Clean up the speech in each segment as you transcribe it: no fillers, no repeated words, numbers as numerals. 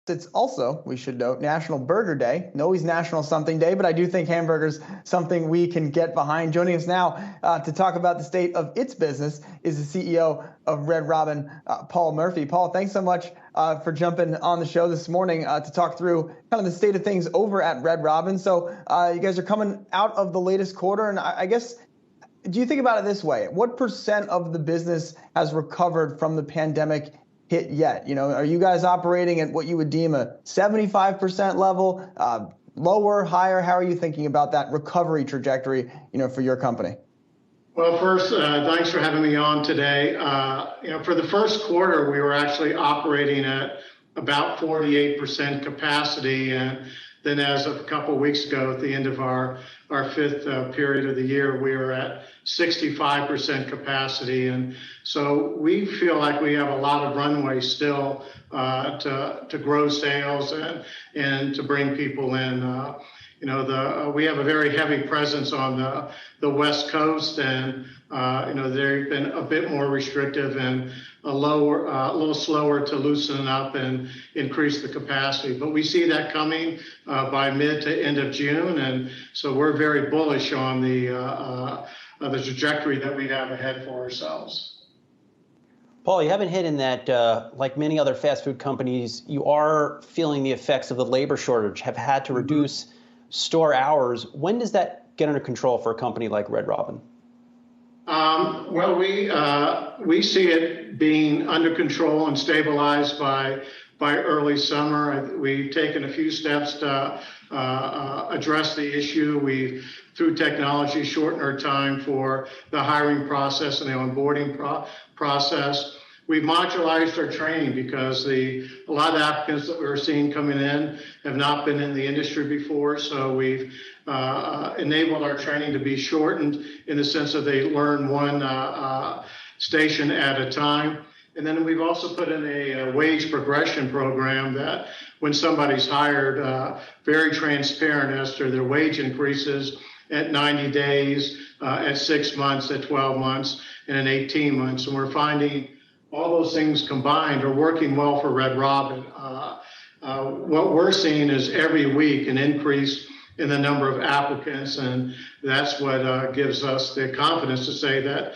It's also, we should note, National Burger Day. No, he's National Something Day, but I do think hamburgers something we can get behind. Joining us now to talk about the state of its business is the CEO of RedRobin, Paul Murphy. Paul, thanks so much for jumping on the show this morning to talk through kind of the state of things over at RedRobin. So you guys are coming out of the latest quarter, and I guess, do you think about it this way? What percent of the business has recovered from the pandemic hit yet? You know, are you guys operating at what you would deem a 75% level, lower, higher? How are you thinking about that recovery trajectory, for your company? Well, first, thanks for having me on today. For the first quarter, we were actually operating at about 48% capacity. And then as of a couple of weeks ago, at the end of our fifth period of the year, we were at 65% capacity. And so we feel like we have a lot of runway still to grow sales and to bring people in. We have a very heavy presence on the West Coast, and they've been a bit more restrictive and a little slower to loosen up and increase the capacity. But we see that coming by mid to end of June, and so we're very bullish on the trajectory that we have ahead for ourselves. Paul, you haven't hidden that, like many other fast food companies, you are feeling the effects of the labor shortage, have had to reduce store hours. When does that get under control for a company like RedRobin? Well, we see it being under control and stabilized by early summer. We've taken a few steps to address the issue. We've, through technology, shortened our time for the hiring process and the onboarding process. We've modularized our training because a lot of applicants that we're seeing coming in have not been in the industry before. So we've enabled our training to be shortened in the sense that they learn one station at a time. And then we've also put in a wage progression program that when somebody's hired, very transparent as to their wage increases at 90 days, at 6 months, at 12 months, and at 18 months. And we're finding all those things combined are working well for RedRobin. What we're seeing is every week an increase in the number of applicants, and that's what gives us the confidence to say that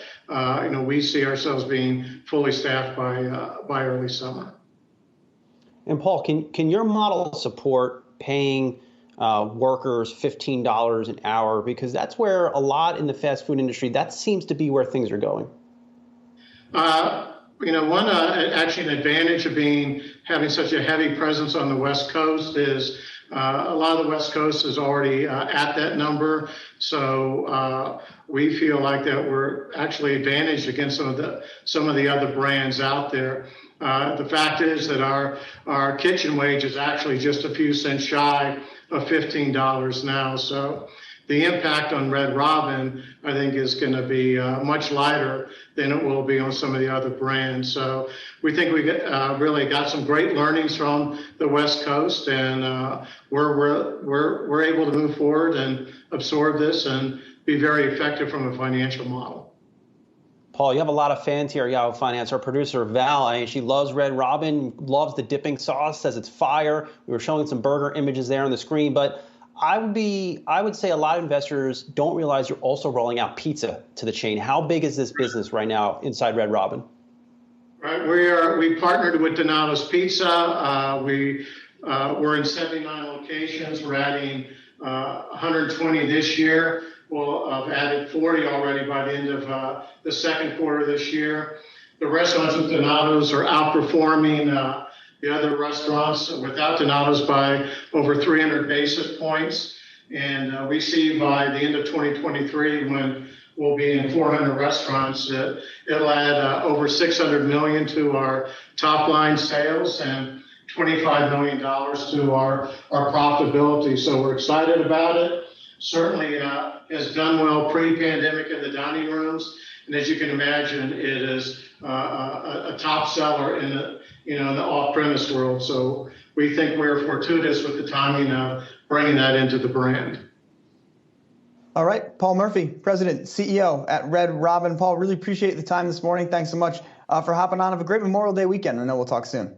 we see ourselves being fully staffed by early summer. And Paul, can your model support paying workers $15 an hour? Because that's where a lot in the fast food industry, that seems to be where things are going. Actually an advantage of having such a heavy presence on the West Coast is a lot of the West Coast is already at that number. So we feel like that we're actually advantaged against some of the other brands out there. The fact is that our kitchen wage is actually just a few cents shy of $15 now. So the impact on RedRobin, I think, is going to be much lighter than it will be on some of the other brands. So we think we really got some great learnings from the West Coast, and we're able to move forward and absorb this and be very effective from a financial model. Paul, you have a lot of fans here at Yahoo Finance. Our producer, Val, she loves RedRobin, loves the dipping sauce, says it's fire. We were showing some burger images there on the screen, but I would say a lot of investors don't realize you're also rolling out pizza to the chain. How big is this business right now inside RedRobin? Right, we partnered with Donato's Pizza. We're in 79 locations. We're adding 120 this year. We'll have added 40 already by the end of the second quarter this year. The restaurants with Donato's are outperforming the other restaurants without Donato's by over 300 basis points. And we see by the end of 2023, when we'll be in 400 restaurants, it'll add over $600 million to our top line sales and $25 million to our profitability. So we're excited about it. Certainly has done well pre-pandemic in the dining rooms. And as you can imagine, it is a top seller in the off-premise world. So we think we're fortuitous with the timing of bringing that into the brand. All right, Paul Murphy, President, CEO at RedRobin. Paul, really appreciate the time this morning. Thanks so much for hopping on. Have a great Memorial Day weekend. I know we'll talk soon.